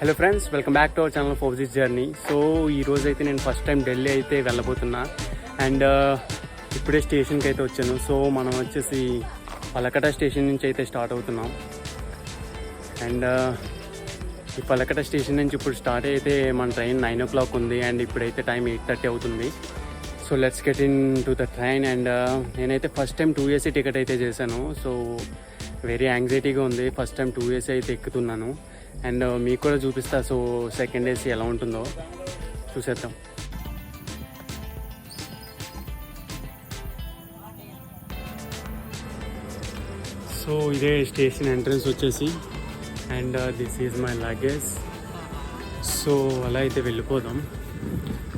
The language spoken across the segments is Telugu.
Hello friends, welcome back to our channel ఫోర్జిస్ జర్నీ. సో ఈరోజు అయితే నేను ఫస్ట్ టైం ఢిల్లీ అయితే వెళ్ళబోతున్నా. అండ్ ఇప్పుడే స్టేషన్కి అయితే వచ్చాను. సో మనం వచ్చేసి పలకట స్టేషన్ నుంచి అయితే స్టార్ట్ అవుతున్నాం. అండ్ ఈ పలకట స్టేషన్ నుంచి ఇప్పుడు స్టార్ట్ అయితే మన ట్రైన్ 9 o'clock ఉంది. అండ్ ఇప్పుడైతే టైం 8:30 అవుతుంది. So let's get in to the train. And నేనైతే ఫస్ట్ టైం 2AC టికెట్ అయితే చేశాను. సో వెరీ యాంగ్జైటీగా ఉంది. ఫస్ట్ టైం 2AC అయితే ఎక్కుతున్నాను. అండ్ మీకు కూడా చూపిస్తా. సో సెకండ్ AC ఎలా ఉంటుందో చూసేద్దాం. సో ఇదే స్టేషన్ ఎంట్రన్స్ వచ్చేసి. And this is my luggage. So అలా అయితే వెళ్ళిపోదాం.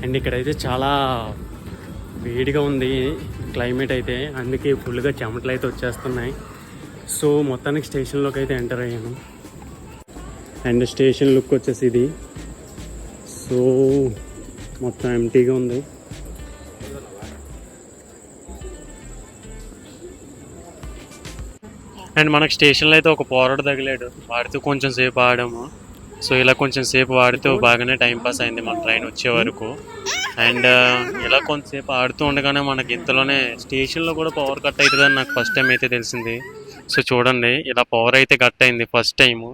అండ్ ఇక్కడైతే చాలా వేడిగా ఉంది క్లైమేట్ అయితే, అందుకే ఫుల్గా చెమటలు అయితే వచ్చేస్తున్నాయి. సో మొత్తానికి స్టేషన్లోకి అయితే ఎంటర్ అయ్యాను. అండ్ స్టేషన్ లుక్ వచ్చేసి ఇది. సో మొత్తం ఎంటీగా ఉంది. అండ్ మనకు స్టేషన్లో అయితే ఒక పోరాడు తగిలాడు. వాడితో కొంచెం సేపు ఆడాము. సో ఇలా కొంచెం సేపు వాడితో బాగానే టైంపాస్ అయింది మన ట్రైన్ వచ్చే వరకు. అండ్ ఇలా కొంతసేపు ఆడుతూ ఉండగానే మనకి ఇంతలోనే స్టేషన్లో కూడా పవర్ కట్ అవుతుందని నాకు ఫస్ట్ టైం అయితే తెలిసింది. సో చూడండి, ఇలా పవర్ అయితే కట్ అయింది ఫస్ట్ టైము.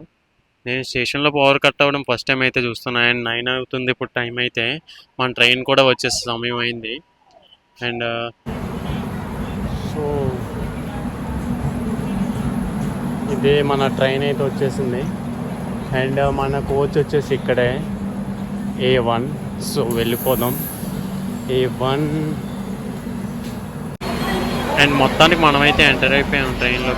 నేను స్టేషన్లో పవర్ కట్ అవ్వడం ఫస్ట్ టైం అయితే చూస్తున్నాను. అండ్ 9 అవుతుంది ఇప్పుడు టైం అయితే. మన ట్రైన్ కూడా వచ్చేసే సమయం అయింది. అండ్ సో ఇదే మన ట్రైన్ అయితే వచ్చేసింది. అండ్ మన కోచ్ వచ్చేసి ఇక్కడే A1. సో వెళ్ళిపోదాం A1. అండ్ మొత్తానికి మనమైతే ఎంటర్ అయిపోయాం ట్రైన్లో.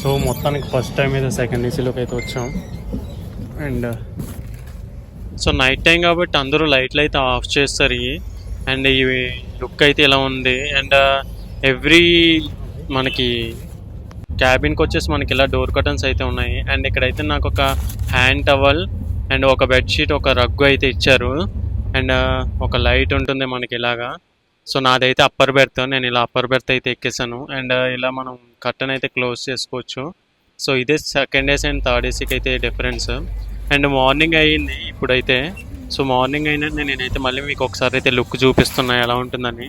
సో మొత్తానికి ఫస్ట్ టైం అయితే సెకండ్ ACలోకి అయితే వచ్చాం. అండ్ సో నైట్ టైం కాబట్టి అందరూ లైట్లు అయితే ఆఫ్ చేస్తారు. అండ్ ఈ లుక్ అయితే ఇలా ఉంది. అండ్ ఎవ్రీ మనకి క్యాబిన్కి వచ్చేసి మనకి ఇలా డోర్ కర్టన్స్ అయితే ఉన్నాయి. అండ్ ఇక్కడైతే నాకు ఒక హ్యాండ్ టవల్ అండ్ ఒక బెడ్షీట్, ఒక రగ్గు అయితే ఇచ్చారు. అండ్ ఒక లైట్ ఉంటుంది మనకి ఇలాగా. సో నాదైతే అప్పర్ బెర్త్. నేను ఇలా అప్పర్ బెర్త్ అయితే ఎక్కేసాను. అండ్ ఇలా మనం కర్టన్ అయితే క్లోజ్ చేసుకోవచ్చు. సో ఇదే సెకండ్ AC అండ్ థర్డ్ ACకి అయితే డిఫరెన్స్. అండ్ మార్నింగ్ అయ్యింది ఇప్పుడైతే. సో మార్నింగ్ అయినా నేనైతే మళ్ళీ మీకు ఒకసారి అయితే లుక్ చూపిస్తున్నా ఎలా ఉంటుందని.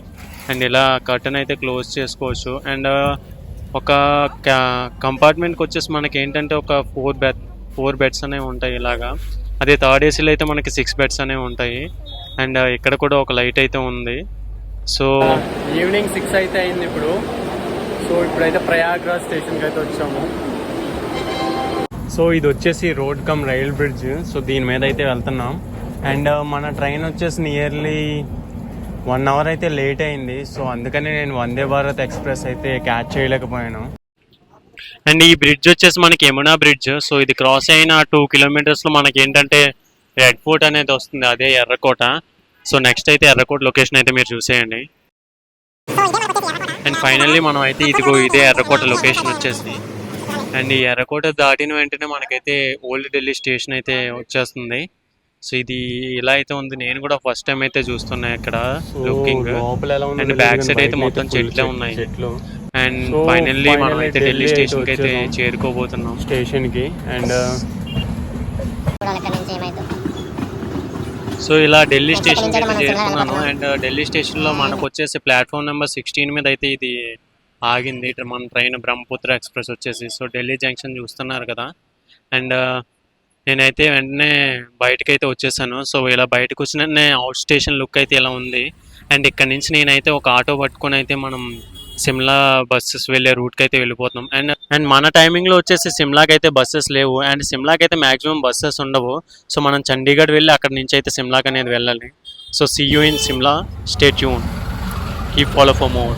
అండ్ ఇలా కర్టన్ అయితే క్లోజ్ చేసుకోవచ్చు. అండ్ ఒక కంపార్ట్మెంట్కి వచ్చేసి మనకి ఏంటంటే ఒక 4 బెడ్స్ అనేవి ఉంటాయి ఇలాగా. అదే థర్డ్ ACలో అయితే మనకి 6 బెడ్స్ అనేవి ఉంటాయి. అండ్ ఇక్కడ కూడా ఒక లైట్ అయితే ఉంది. సో ఈవినింగ్ 6 అయితే అయింది ఇప్పుడు. సో ఇప్పుడైతే ప్రయాగ్రాజ్ స్టేషన్కి అయితే వచ్చాము. సో ఇది వచ్చేసి road come rail bridge. So దీని మీద అయితే వెళ్తున్నాం. అండ్ మన ట్రైన్ వచ్చేసి నియర్లీ 1 hour అయితే లేట్ అయింది. సో అందుకని నేను వందే భారత్ ఎక్స్ప్రెస్ అయితే క్యాచ్ చేయలేకపోయాను. అండ్ ఈ బ్రిడ్జ్ వచ్చేసి మనకి యమునా బ్రిడ్జ్. సో ఇది క్రాస్ అయిన 2 kilometers మనకి ఏంటంటే రెడ్ ఫోర్ట్ అనేది వస్తుంది, అదే ఎర్రకోట. సో నెక్స్ట్ అయితే ఎర్రకోట లొకేషన్ అయితే మీరు చూసేయండి. అండ్ ఫైనల్లీ మనం అయితే ఇదే ఎర్రకోట లొకేషన్ వచ్చేసి. అండ్ ఈ ఎర్రకోట దాటిన వెంటనే మనకైతే ఓల్డ్ ఢిల్లీ స్టేషన్ అయితే వచ్చేస్తుంది. సో ఇది ఇలా అయితే ఉంది. నేను కూడా ఫస్ట్ టైం అయితే చూస్తున్నా ఇక్కడ లుకింగ్. అండ్ బ్యాక్ సైడ్ అయితే మొత్తం చెట్లే ఉన్నాయి. అండ్ ఫైనల్లీ మనం అయితే ఢిల్లీ స్టేషన్కి అయితే చేరుకోబోతున్నాం స్టేషన్కి. అండ్ సో ఇలా ఢిల్లీ స్టేషన్కి అయితే చేరుకున్నాను. అండ్ ఢిల్లీ స్టేషన్లో మనకు వచ్చేసి ప్లాట్ఫామ్ నెంబర్ 16 మీద అయితే ఇది ఆగింది మన ట్రైన్ బ్రహ్మపుత్ర ఎక్స్ప్రెస్ వచ్చేసి. సో ఢిల్లీ జంక్షన్ చూస్తున్నారు కదా. అండ్ నేనైతే వెంటనే బయటకు అయితే వచ్చేసాను. సో ఇలా బయటకు వచ్చిన అవుట్ స్టేషన్ లుక్ అయితే ఇలా ఉంది. అండ్ ఇక్కడ నుంచి నేనైతే ఒక ఆటో పట్టుకొని అయితే మనం సిమ్లా బస్సెస్ వెళ్ళే రూట్కి అయితే వెళ్ళిపోతున్నాం. అండ్ మన టైమింగ్లో వచ్చేసి సిమ్లాకి అయితే బస్సెస్ లేవు. అండ్ సిమ్లాకి అయితే మ్యాక్సిమం బస్సెస్ ఉండవు. సో మనం చండీగఢ్ వెళ్ళి అక్కడ నుంచి అయితే సిమ్లాకి అనేది వెళ్ళాలి. So see you in Shimla. Stay tune. Keep follow for more.